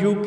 UK،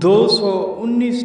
219